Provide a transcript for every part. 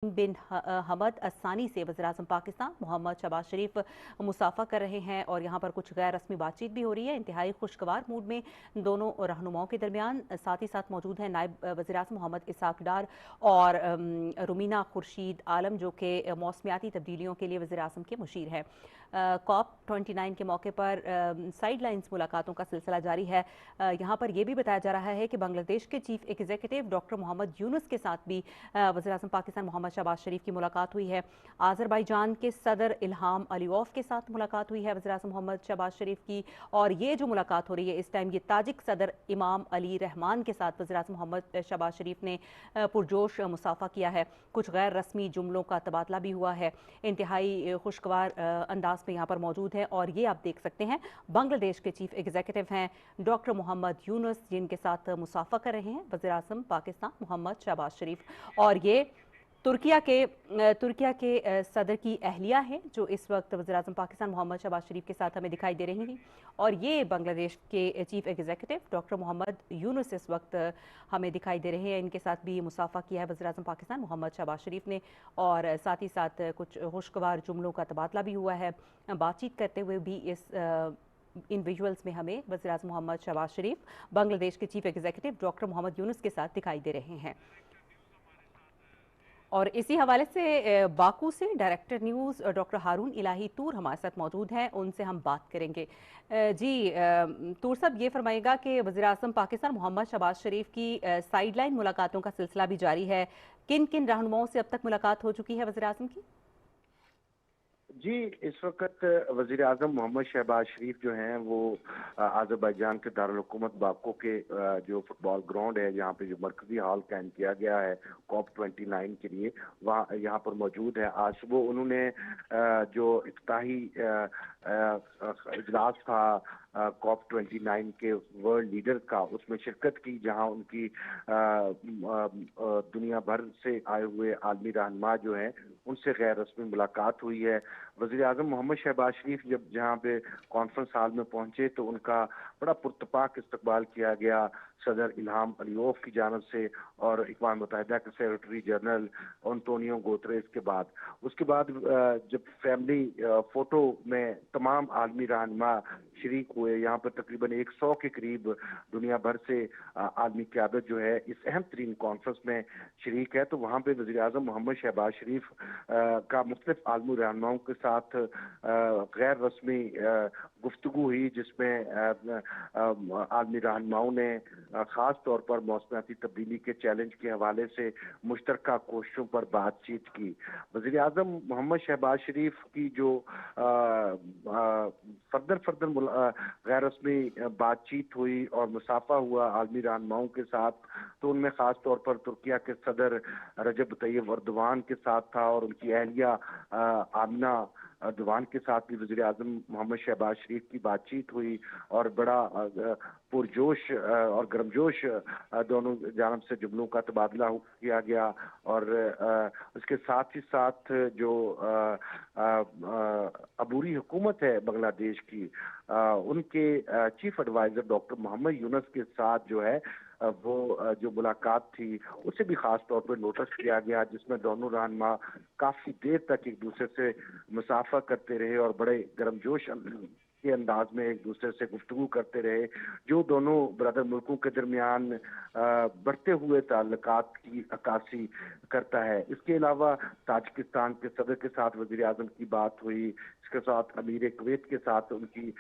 बिन हमद अस्सानी से वज़ीर-ए-आज़म पाकिस्तान मोहम्मद शहबाज शरीफ मुसाफ़ा कर रहे हैं और यहाँ पर कुछ गैर रस्मी बातचीत भी हो रही है। इंतहाई खुशगवार मूड में दोनों रहनुमाओं के दरमियान साथ ही साथ मौजूद हैं नायब वज़ीर-ए-आज़म मोहम्मद इसहाक डार और रुमीना खुर्शीद आलम जो कि मौसमियाती तब्दीलियों के लिए वज़ीर-ए-आज़म के मुशीर हैं। कॉप 29 के मौके पर साइड लाइन्स मुलाकातों का सिलसिला जारी है। यहाँ पर यह भी बताया जा रहा है कि बांग्लादेश के chief executive doctor Mohammad Yunus के साथ भी वज़ीर-ए-आज़म पाकिस्तान मोहम्मद शहबाज शरीफ की मुलाकात हुई है। आज़रबाईजान के सदर इल्हाम अलीयॉफ के साथ मुलाकात हुई है वज़ीर-ए-आज़म मोहम्मद शहबाज शरीफ की। और ये जो मुलाकात हो रही है इस टाइम, ये ताजिक सदर इमाम अली रहमान के साथ वज़ीर-ए-आज़म मोहम्मद शहबाज शरीफ ने पुरजोश मुसाफा किया है। कुछ गैर रस्मी जुमलों का तबादला भी हुआ है। इंतहाई खुशगवार अंदाज में यहाँ पर मौजूद है और ये आप देख सकते हैं बांग्लादेश के चीफ एग्जीक्यूटिव हैं डॉक्टर मोहम्मद यूनुस, जिनके साथ मुसाफा कर रहे हैं वज़ीर-ए-आज़म पाकिस्तान मोहम्मद शहबाज शरीफ। और ये तुर्किया के सदर की अहलिया हैं जो इस वक्त वज़ीर-ए-आज़म पाकिस्तान मोहम्मद शहबाज शरीफ के साथ हमें दिखाई दे रही हैं। और ये बांग्लादेश के chief executive doctor Mohammad Yunus इस वक्त हमें दिखाई दे रहे हैं। इनके साथ भी मुसाफा किया है वज़ीर-ए-आज़म पाकिस्तान मोहम्मद शहबाज शरीफ ने और साथ ही साथ कुछ खुशगवार जुमलों का तबादला भी हुआ है। बातचीत करते हुए भी इन विजुअल्स में हमें वज़ीर-ए-आज़म मोहम्मद शहबाज शरीफ बांग्लादेश के chief executive doctor Mohammad Yunus के साथ दिखाई दे रहे हैं। और इसी हवाले से बाकू से डायरेक्टर न्यूज़ डॉक्टर हारून इलाही तूर हमारे साथ मौजूद हैं, उनसे हम बात करेंगे। जी तूर साहब, ये फरमाइएगा कि वज़ीर-ए-आज़म पाकिस्तान मोहम्मद शहबाज शरीफ की साइड लाइन मुलाकातों का सिलसिला भी जारी है। किन किन रहनुमाओं से अब तक मुलाकात हो चुकी है वज़ीर-ए-आज़म की? जी, इस वक्त वज़ीर आज़म मोहम्मद शहबाज शरीफ जो हैं वो आज़रबाईजान के दारुल हुकूमत बाको के जो फुटबॉल ग्राउंड है, यहाँ पे जो मरकजी हॉल कायम किया गया है कॉप 29 के लिए, वहाँ यहाँ पर मौजूद है। आज सुबह उन्होंने जो इफ्ताही इजलास था कॉप 29 के वर्ल्ड लीडर का, उसमें शिरकत की, जहाँ उनकी दुनिया भर से आए हुए आलमी रहनुमा जो हैं उनसे गैर रस्मी मुलाकात हुई है। वज़ीर आज़म मोहम्मद शहबाज शरीफ जब जहाँ पे कॉन्फ्रेंस हॉल में पहुंचे तो उनका बड़ा पुरतपाक इस्तकबाल किया गया सदर इल्हाम अलीयॉफ की जानब से और अक़वाम मुत्तहिदा के सेक्रेटरी जनरल एंटोनियो गुतेरेस के बाद। उसके बाद जब फैमिली फोटो में तमाम आलमी रहनुमा शरीक हुए, यहाँ पर तकरीबन 100 के करीब दुनिया भर से आलमी क़यादत जो है इस अहम तरीन कॉन्फ्रेंस में शरीक है, तो वहाँ पर वज़ीर आज़म मोहम्मद शहबाज शरीफ का मुख्तलिफ आलमी रहनुमाओं के साथ गैर रस्मी गुफ्तगू हुई, जिसमें आलमी रहनुमाओं ने ख़ास तौर पर मौसमियाती तब्दीली के चैलेंज के हवाले से मुश्तरका कोशिशों पर बातचीत की। वज़ीर आज़म मोहम्मद शहबाज शरीफ की जो फर्दर गैर रस्मी बातचीत हुई और मुसाफा हुआ आलमी रहनुमाओं के साथ, तो उनमें ख़ास तौर पर तुर्किया के सदर रजब तैयब अर्दवान के साथ था और उनकी अहलिया आमिना अर्दवान के साथ भी वज़ीर आज़म मोहम्मद शहबाज शरीफ की बातचीत हुई और बड़ा पुरजोश और गर्मजोश दोनों जानब से जुमलों का तबादला किया गया। और उसके साथ ही साथ जो अबूरी हुकूमत है बांग्लादेश की, उनके chief adviser doctor Mohammad Yunus के साथ जो है वो जो मुलाकात थी उसे भी ख़ास तौर पर नोटिस किया गया, जिसमें दोनों रहनुमा काफ़ी देर तक एक दूसरे से मुसाफा करते रहे और बड़े गर्मजोश के अंदाज में एक दूसरे से गुफ्तगू करते रहे, जो दोनों ब्रदर मुल्कों के दरमियान बढ़ते हुए ताल्लुकात की अक्कासी करता है। इसके अलावा ताजिकिस्तान के सदर के साथ वज़ीर आज़म की बात हुई, इसके साथ अमीर कुवैत के साथ उनकी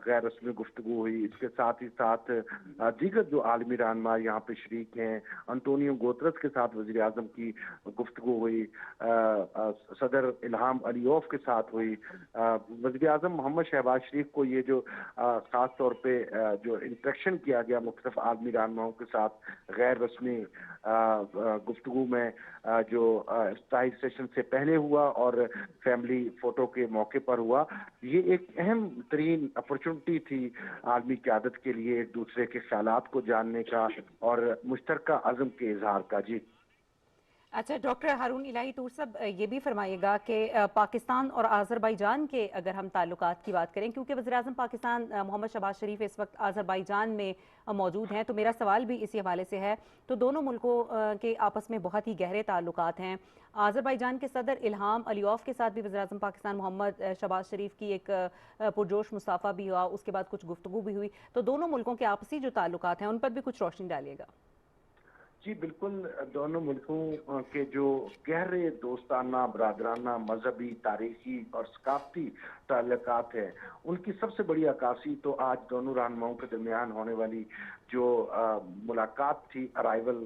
गैर रस्मी गुफ्तगू हुई। इसके साथ ही साथ दीगर जो आलमी रहनुमा यहाँ पे शरीक हैं, एंटोनियो गुतेरेस के साथ वज़ीर आज़म की गुफ्तगू हुई, सदर इल्हाम अलीयॉफ के साथ हुई। वज़ीर आज़म मोहम्मद शहबाज शरीफ को ये जो ख़ास तौर पे जो इंटरेक्शन किया गया मुख्तलिफ आलमी रहनुमाओं के साथ गैर रस्मी गुफ्तगू में, जो इफ्ताही सेशन से पहले हुआ और फैमिली फ़ोटो के मौके पर हुआ, ये एक अहम तरीन अपॉर्चुनिटी थी आलमी क़यादत के लिए एक दूसरे के ख़यालात को जानने का और मुश्तरका अज़म के इज़हार का। जी अच्छा, डॉक्टर हारून इलाही तूर साहब, ये भी फरमाइएगा कि पाकिस्तान और आज़रबाईजान के अगर हम ताल्लुकात की बात करें, क्योंकि वज़ीर-ए-आज़म पाकिस्तान मोहम्मद शहबाज शरीफ इस वक्त आज़रबाईजान में मौजूद हैं, तो मेरा सवाल भी इसी हवाले से है। तो दोनों मुल्कों के आपस में बहुत ही गहरे ताल्लुकात हैं। आज़रबाईजान के सदर इल्हाम अलीयॉफ के साथ भी वज़ीर-ए-आज़म पाकिस्तान मोहम्मद शहबाज शरीफ की एक पुरजोश मुसाफा भी हुआ, उसके बाद कुछ गुफ्तगू भी हुई। तो दोनों मुल्कों के आपसी जो ताल्लुकात हैं, उन पर भी कुछ रोशनी डालिएगा। जी बिल्कुल, दोनों मुल्कों के जो गहरे दोस्ताना, बरादराना, मजहबी, तारीखी और सकाफती ताल्लुकात हैं, उनकी सबसे बड़ी अक्कासी तो आज दोनों रहनुमाओं के दरमियान होने वाली जो मुलाकात थी, अराइवल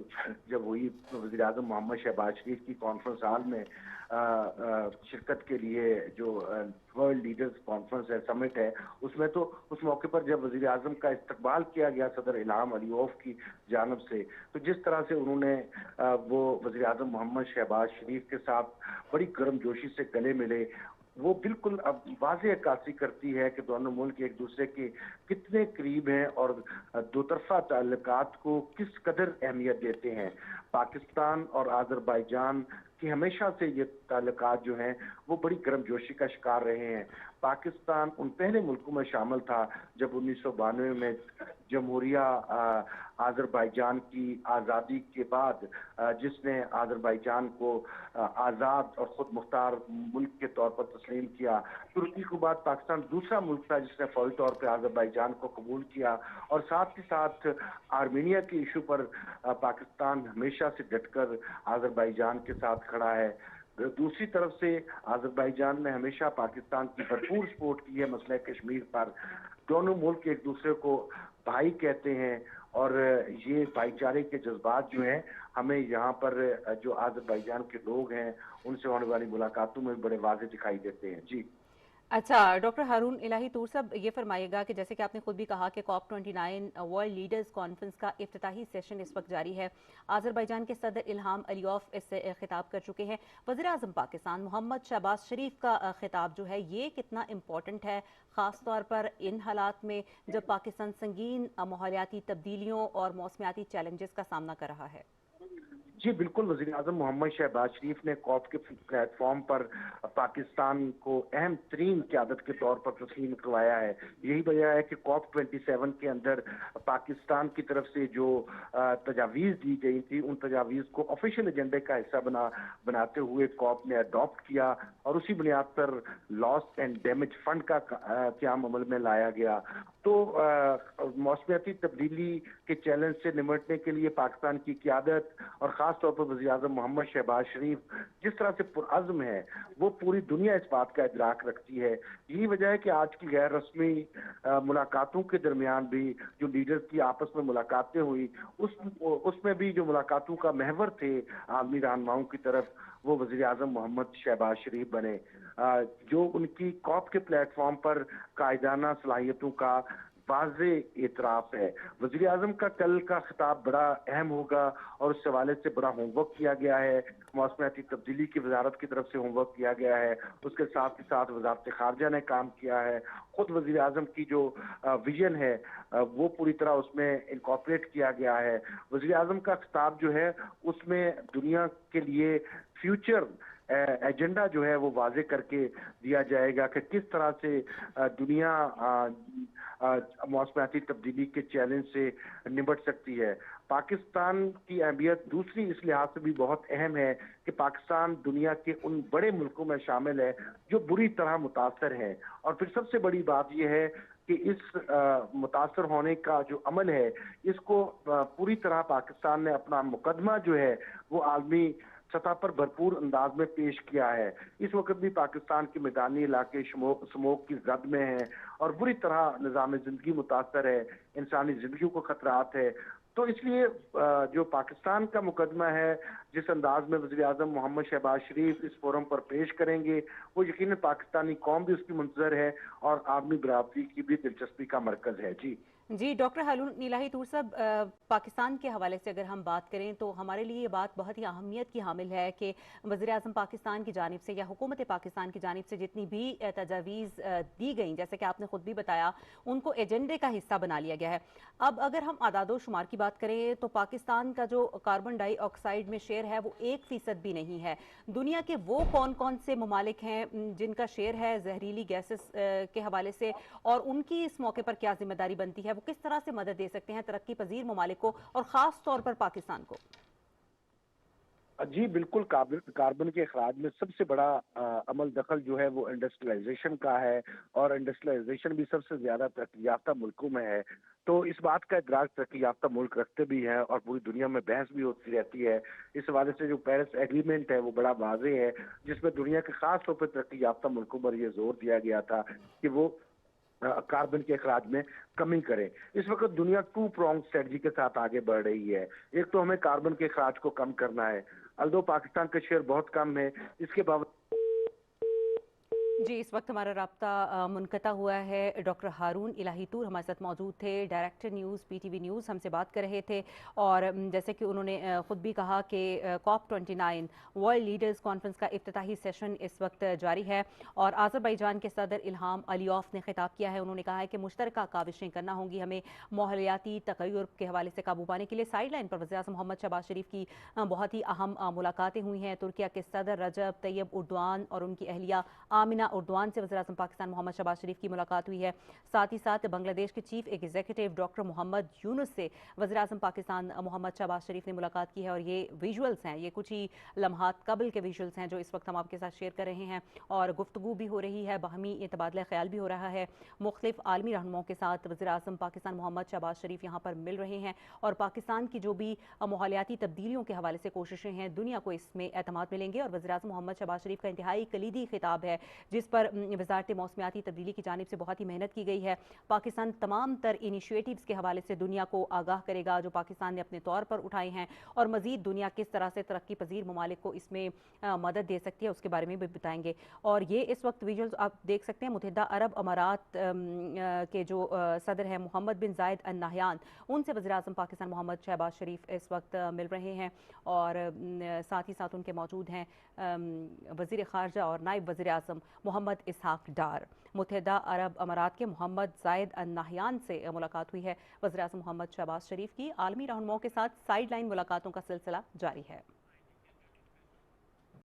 जब हुई वज़ीर आज़म मोहम्मद शहबाज शरीफ की कॉन्फ्रेंस हॉल में शिरकत के लिए, जो वर्ल्ड लीडर्स कॉन्फ्रेंस है, समिट है, उसमें तो उस मौके पर जब वज़ीर आज़म का इस्तकबाल किया गया सदर इल्हाम अलीयौफ की जानब से, तो जिस तरह से उन्होंने वो वज़ीर आज़म मोहम्मद शहबाज शरीफ के साथ बड़ी गर्मजोशी से गले मिले, वो बिल्कुल अब वाज़ेह अक्कासी करती है कि दोनों मुल्क एक दूसरे के कितने करीब हैं और दो तरफा ताल्लुकात को किस कदर अहमियत देते हैं। पाकिस्तान और आज़रबाईजान कि हमेशा से ये ताल्लुकात जो हैं वो बड़ी गर्मजोशी का शिकार रहे हैं। पाकिस्तान उन पहले मुल्कों में शामिल था जब 1992 में जमहूरिया आज़रबाईजान की आज़ादी के बाद जिसने आज़रबाईजान को आज़ाद और ख़ुद मुख्तार मुल्क के तौर पर तस्लीम किया। तुर्की के बाद पाकिस्तान दूसरा मुल्क था जिसने फौरी तौर पर आज़रबाईजान को कबूल किया, और साथ ही साथ आर्मीनिया के इशू पर पाकिस्तान हमेशा से डटकर आज़रबाईजान के साथ खड़ा है। दूसरी तरफ से आज़रबाईजान ने हमेशा पाकिस्तान की भरपूर सपोर्ट की है मसले कश्मीर पर। दोनों मुल्क एक दूसरे को भाई कहते हैं, और ये भाईचारे के जज्बात जो हैं हमें यहाँ पर जो आज़रबाईजान के लोग हैं उनसे होने वाली मुलाकातों में बड़े वाज़ेह दिखाई देते हैं। जी। अच्छा, डॉक्टर हारून इलाही तूर साहब, ये फरमाइएगा कि जैसे कि आपने खुद भी कहा कि COP29 वर्ल्ड लीडर्स कॉन्फ्रेंस का इफ्तिताही सेशन इस वक्त जारी है। आज़रबाईजान के सदर इल्हाम अलीयौफ इससे खिताब कर चुके हैं। वज़ीर-ए-आज़म पाकिस्तान मोहम्मद शहबाज शरीफ का खिताब जो है, ये कितना इम्पोर्टेंट है, ख़ास तौर पर इन हालात में जब पाकिस्तान संगीन माहौलियाती तब्दीलियों और मौसमियाती चैलेंजेस का सामना कर रहा है? जी बिल्कुल, वज़ीर आज़म मोहम्मद शहबाज शरीफ ने कॉप के प्लेटफॉर्म पर पाकिस्तान को अहम तरीन क़यादत के तौर पर तस्लीम करवाया है। यही वजह है कि COP27 के अंदर पाकिस्तान की तरफ से जो तजावीज़ दी गई थी, उन तजावीज़ को ऑफिशियल एजेंडे का हिस्सा बनाते हुए कॉप ने अडॉप्ट किया, और उसी बुनियाद पर लॉस एंड डैमेज फंड का क़याम अमल में लाया गया। तो मौसमियाती तब्दीली के चैलेंज से निमटने के लिए पाकिस्तान की क़यादत और ख़ास तौर पर वज़ीर आज़म मोहम्मद शहबाज शरीफ जिस तरह से पुरअज़्म है, वो पूरी दुनिया इस बात का इदराक रखती है। यही वजह है कि आज की गैर रस्मी मुलाकातों के दरमियान भी जो लीडर्स की आपस में मुलाकातें हुई, उसमें भी जो मुलाकातों का महवर थे आलमी रहनुमाओं की तरफ, वो वज़ीर आज़म मोहम्मद शहबाज शरीफ बने। जो उनकी कॉप के प्लेटफॉर्म पर कायदाना सलाहियतों का वाज़ेह एतराफ़ है। वज़ीर आज़म का कल का खिताब बड़ा अहम होगा, और उस हवाले से बड़ा होमवर्क किया गया है। मौसमियाती तब्दीली की वजारत की तरफ से होमवर्क किया गया है, उसके साथ ही साथ वज़ारत ख़ारजा ने काम किया है। खुद वज़ीर आज़म की जो विजन है वो पूरी तरह उसमें इनकॉर्पोरेट किया गया है। वज़ीर आज़म का खिताब जो है उसमें दुनिया के लिए फ्यूचर एजेंडा जो है वो वाजे करके दिया जाएगा कि किस तरह से दुनिया मौसमियाती तब्दीली के चैलेंज से निपट सकती है। पाकिस्तान की अहमियत दूसरी इस लिहाज से भी बहुत अहम है कि पाकिस्तान दुनिया के उन बड़े मुल्कों में शामिल है जो बुरी तरह मुतासर हैं, और फिर सबसे बड़ी बात यह है कि इस मुतासर होने का जो अमल है, इसको पूरी तरह पाकिस्तान ने अपना मुकदमा जो है वो आलमी सतह पर भरपूर अंदाज में पेश किया है। इस वक्त भी पाकिस्तान के मैदानी इलाके स्मोक की जद में हैं, और बुरी तरह निज़ाम ज़िंदगी मुतासर है, इंसानी ज़िंदगी को खतरात है। तो इसलिए जो पाकिस्तान का मुकदमा है, जिस अंदाज में वज़ीर आज़म मोहम्मद शहबाज शरीफ इस फोरम पर पेश करेंगे, वो यकीनन पाकिस्तानी कौम भी उसकी मुंतज़र है, और आदमी बराबरी की भी दिलचस्पी का मरकज़ है। जी। जी, डॉक्टर हारून इलाही तूर साहब, पाकिस्तान के हवाले से अगर हम बात करें तो हमारे लिए ये बात बहुत ही अहमियत की हामिल है कि वज़ीर-ए-आज़म पाकिस्तान की जानिब से या हुकूमत पाकिस्तान की जानिब से जितनी भी तजावीज़ दी गई, जैसे कि आपने खुद भी बताया, उनको एजेंडे का हिस्सा बना लिया गया है। अब अगर हम आदादो शुमार की बात करें तो पाकिस्तान का जो कार्बन डाइऑक्साइड में शेयर है वो 1% भी नहीं है। दुनिया के वो कौन कौन से ममालिक हैं जिनका शेयर है जहरीली गैसेस के हवाले से, और उनकी इस मौके पर क्या जिम्मेदारी बनती है, वो किस तरह से मदद दे सकते हैं तरक्की पजीर ममालिक को और ख़ास तौर पर पाकिस्तान को? जी बिल्कुल, कार्बन के अखराज में सबसे बड़ा अमल दखल जो है वो इंडस्ट्रियलाइजेशन का है, और इंडस्ट्रियलाइजेशन भी सबसे ज्यादा तरक्की याफ्ता मुल्कों में है। तो इस बात का इदराक तरक्की याफ्ता मुल्क रखते भी हैं, और पूरी दुनिया में बहस भी होती रहती है। इस हवाले से जो पेरिस एग्रीमेंट है वो बड़ा वाज़ेह है, जिसमें दुनिया के खास तौर पर तरक्की याफ्ता मुल्कों पर यह जोर दिया गया था कि वो कार्बन के अखराज में कमी करें। इस वक्त दुनिया टू प्रोंग स्ट्रेटजी के साथ आगे बढ़ रही है। एक तो हमें कार्बन के अखराज को कम करना है, अल्दो पाकिस्तान का शेयर बहुत कम है, इसके बावजूद जी, इस वक्त हमारा राब्ता मुनक़ता हुआ है। डॉक्टर हारून इलाही तूर हमारे साथ मौजूद थे, डायरेक्टर न्यूज़ पीटीवी न्यूज़, हमसे बात कर रहे थे। और जैसे कि उन्होंने ख़ुद भी कहा कि COP29 वर्ल्ड लीडर्स कॉन्फ्रेंस का इफ्तिताही सेशन इस वक्त जारी है, और आज़रबाईजान के सदर इल्हाम अलीयॉफ ने खिताब किया है। उन्होंने कहा है कि मुश्तरका काविशें करना होंगी हमें माहौलियाती तग़य्युर के हवाले से काबू पाने के लिए। साइड लाइन पर वज़ीर-ए-आज़म मोहम्मद शहबाज शरीफ की बहुत ही अहम मुलाकातें हुई हैं। तुर्किया के सदर रजब तैयब उर्दवान और उनकी अहलिया आमिना उर्दवान से वज़ीर-ए-आज़म पाकिस्तान मोहम्मद शहबाज शरीफ की मुलाकात हुई है। साथ ही साथ बांग्लादेश के chief executive doctor Mohammad Yunus से वज़ीर-ए-आज़म पाकिस्तान मोहम्मद शहबाज शरीफ ने मुलाकात की है, और ये विजुअल्स हैं, ये कुछ ही लम्हात कबल के विजुअल्स हैं जो इस वक्त हम आपके साथ शेयर कर रहे हैं। और गुफ्तगू भी हो रही है, बाहमी तबादला ख्याल भी हो रहा है। मुख्तलिफ आलमी रहनुमाओं के साथ वज़ीर-ए-आज़म पाकिस्तान मोहम्मद शहबाज शरीफ यहाँ पर मिल रहे हैं, और पाकिस्तान की जो भी माहौलियाती तब्दीलियों के हवाले से कोशिशें हैं, दुनिया को इसमें एतमाद मिलेंगे। और वज़ीर-ए-आज़म मोहम्मद शहबाज शरीफ का इंतहाई कलीदी खिताब है, जिस पर वज़ारत मौसमियाती तब्दीली की जानिब से बहुत ही मेहनत की गई है। पाकिस्तान तमाम तर इनिशिएटिव्स के हवाले से दुनिया को आगाह करेगा जो पाकिस्तान ने अपने तौर पर उठाए हैं, और मज़ीद दुनिया किस तरह से तरक्की पजीर ममालिक को इसमें मदद दे सकती है उसके बारे में भी बताएंगे। और ये इस वक्त विजुअल्स आप देख सकते हैं, मुत्तहिदा अरब अमारात के जो सदर हैं मोहम्मद बिन जायद अल नहयान, उनसे वज़ीर-ए-आज़म पाकिस्तान मोहम्मद शहबाज शरीफ इस वक्त मिल रहे हैं। और साथ ही साथ उनके मौजूद हैं वज़ीर ख़ारजा और नायब वज़ीर-ए-आज़म मोहम्मद इसहाक डार। मुत्तहिदा अरब अमारात के मोहम्मद जायद अल नहयान से मुलाकात हुई है वज़ीर-ए-आज़म मोहम्मद शहबाज शरीफ की। आलमी रहनुमाओं के साथ साइड लाइन मुलाकातों का सिलसिला जारी है।